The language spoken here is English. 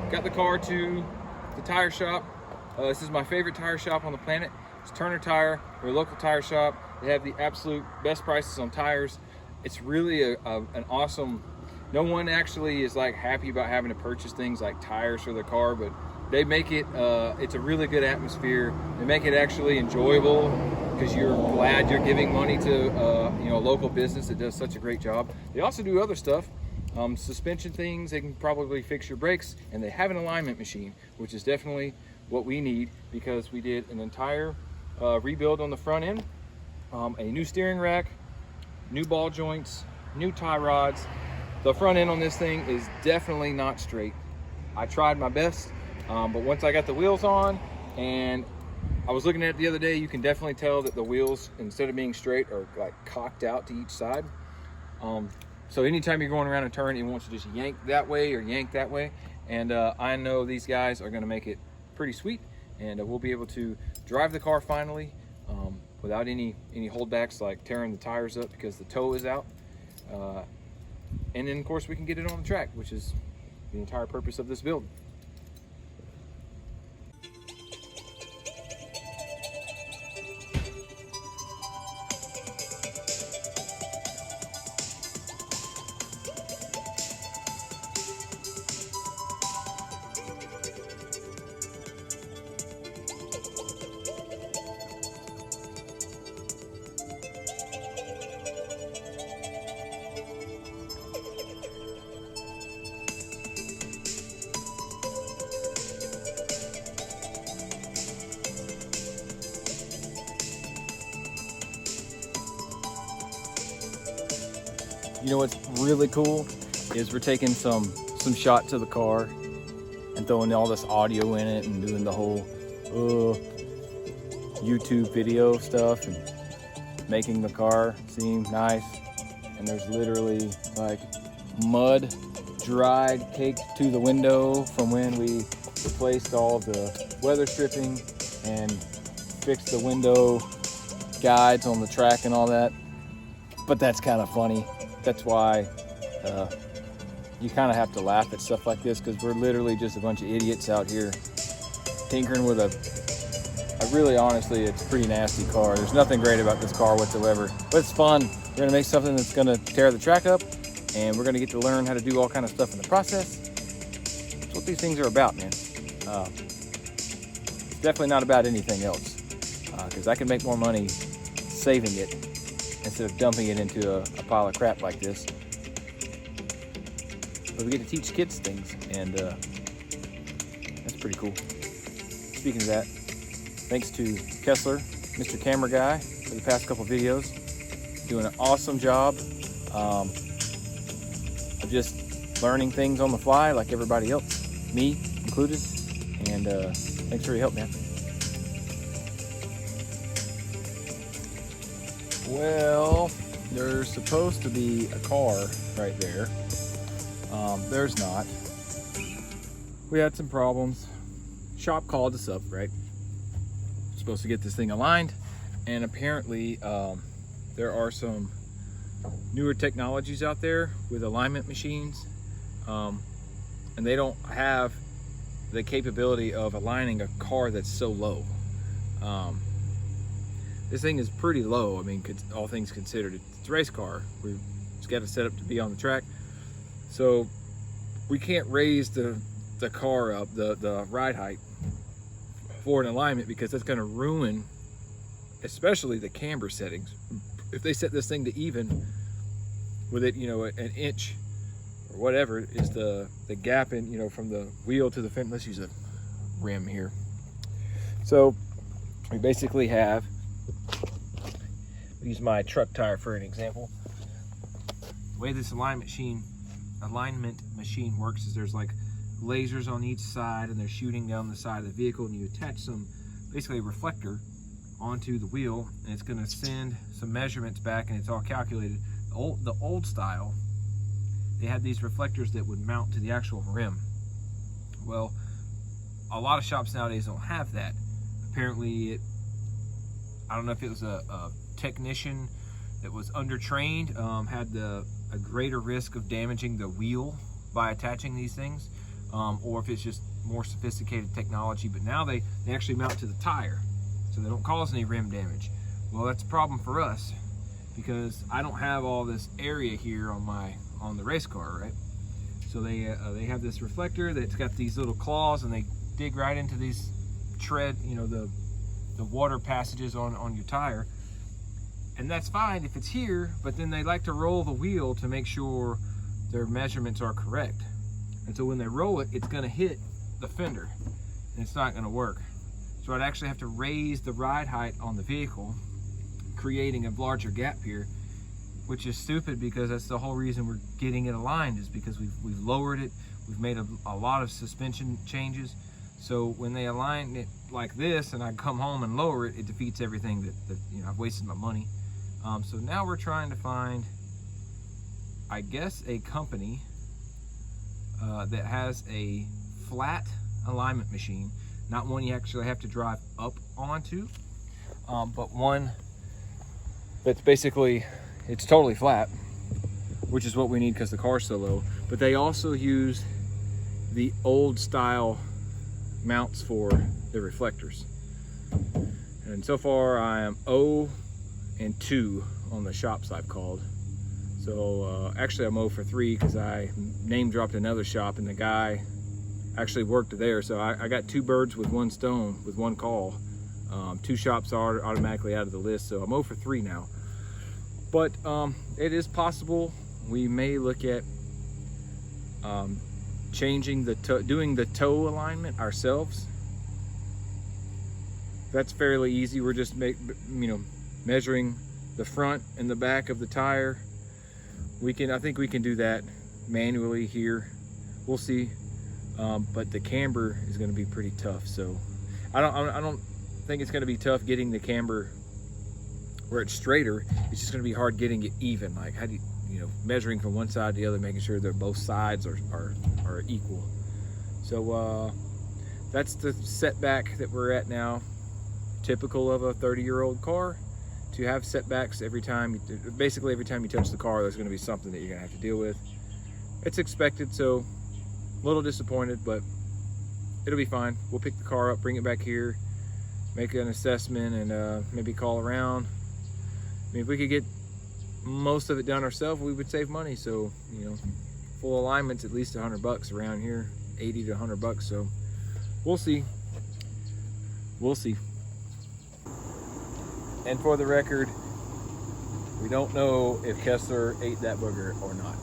got the car to the tire shop. This is my favorite tire shop on the planet. It's Turner Tire. We're a local tire shop. They have the absolute best prices on tires. It's really an awesome, no one actually is like happy about having to purchase things like tires for their car, but they make it, it's a really good atmosphere. They make it actually enjoyable because you're glad you're giving money to you know, a local business that does such a great job. They also do other stuff, suspension things. They can probably fix your brakes, and they have an alignment machine, which is definitely what we need because we did an entire rebuild on the front end, a new steering rack, new ball joints, new tie rods. The front end on this thing is definitely not straight. I tried my best, but once I got the wheels on, and I was looking at it the other day, you can definitely tell that the wheels, instead of being straight, are like cocked out to each side. So anytime you're going around a turn, it wants to just yank that way or yank that way. And I know these guys are gonna make it pretty sweet, and we'll be able to drive the car finally without any holdbacks like tearing the tires up because the toe is out. And then of course we can get it on the track, which is the entire purpose of this build. You know what's really cool is we're taking some shots of the car and throwing all this audio in it and doing the whole YouTube video stuff and making the car seem nice. And there's literally like mud dried caked to the window from when we replaced all the weather stripping and fixed the window guides on the track and all that. But that's kind of funny. That's why you kind of have to laugh at stuff like this, because we're literally just a bunch of idiots out here tinkering with a really, honestly, it's a pretty nasty car. There's nothing great about this car whatsoever, but it's fun. We're gonna make something that's gonna tear the track up, and we're gonna get to learn how to do all kind of stuff in the process. That's what these things are about, man. It's definitely not about anything else, because I can make more money saving it instead of dumping it into a pile of crap like this. But we get to teach kids things, and that's pretty cool. Speaking of that, thanks to Kessler, Mr. Camera Guy, for the past couple videos. Doing an awesome job of just learning things on the fly like everybody else, me included. And thanks for your help, man. Well, there's supposed to be a car right there. There's not. We had some problems. Shop called us up, right? We're supposed to get this thing aligned, and apparently there are some newer technologies out there with alignment machines, and they don't have the capability of aligning a car that's so low. This thing is pretty low. I mean, all things considered, it's a race car. We've just got it set up to be on the track, so we can't raise the car up, the ride height for an alignment, because that's going to ruin, especially the camber settings. If they set this thing to even with it, you know, an inch or whatever is the gap in, you know, from the wheel to the fender. Let's use a rim here. So we basically have, use my truck tire for an example. The way this alignment machine works is there's like lasers on each side, and they're shooting down the side of the vehicle, and you attach basically a reflector onto the wheel, and it's going to send some measurements back, and it's all calculated. The old style, they had these reflectors that would mount to the actual rim. Well, a lot of shops nowadays don't have that. Apparently I don't know if it was a technician that was undertrained, had a greater risk of damaging the wheel by attaching these things. or if it's just more sophisticated technology. But now they actually mount to the tire, so they don't cause any rim damage. Well, that's a problem for us because I don't have all this area here on the race car, right? So they have this reflector that's got these little claws, and they dig right into these tread, you know, the water passages on your tire. And that's fine if it's here, but then they like to roll the wheel to make sure their measurements are correct. And so when they roll it, it's gonna hit the fender, and it's not gonna work. So I'd actually have to raise the ride height on the vehicle, creating a larger gap here, which is stupid because that's the whole reason we're getting it aligned, is because we've lowered it. We've made a lot of suspension changes. So when they align it like this and I come home and lower it, it defeats everything that you know, I've wasted my money. So now we're trying to find, I guess, a company that has a flat alignment machine, not one you actually have to drive up onto, but one that's basically, it's totally flat, which is what we need because the car's so low. But they also use the old style mounts for the reflectors. And so far I am 0 and 2 on the shops I've called. So actually I'm 0 for 3 because I name dropped another shop and the guy actually worked there. So I got 2 birds with 1 stone with 1 call. 2 shops are automatically out of the list, so I'm 0 for 3 now. But it is possible we may look at changing doing the toe alignment ourselves. That's fairly easy. We're just measuring the front and the back of the tire. I think we can do that manually here. We'll see. But the camber is going to be pretty tough. So I don't think it's going to be tough getting the camber where it's straighter. It's just going to be hard getting it even. Like, how do you know, measuring from one side to the other, making sure that both sides are equal. So that's the setback that we're at now. Typical of a 30-year-old car, to have setbacks basically every time you touch the car, there's going to be something that you're going to have to deal with. It's expected, so a little disappointed, but it'll be fine. We'll pick the car up, bring it back here, make an assessment, and maybe call around. I mean, if we could get most of it done ourselves, we would save money. So, you know, full alignment's at least $100 around here, 80 to $100. So we'll see. We'll see. And for the record, we don't know if Kessler ate that booger or not.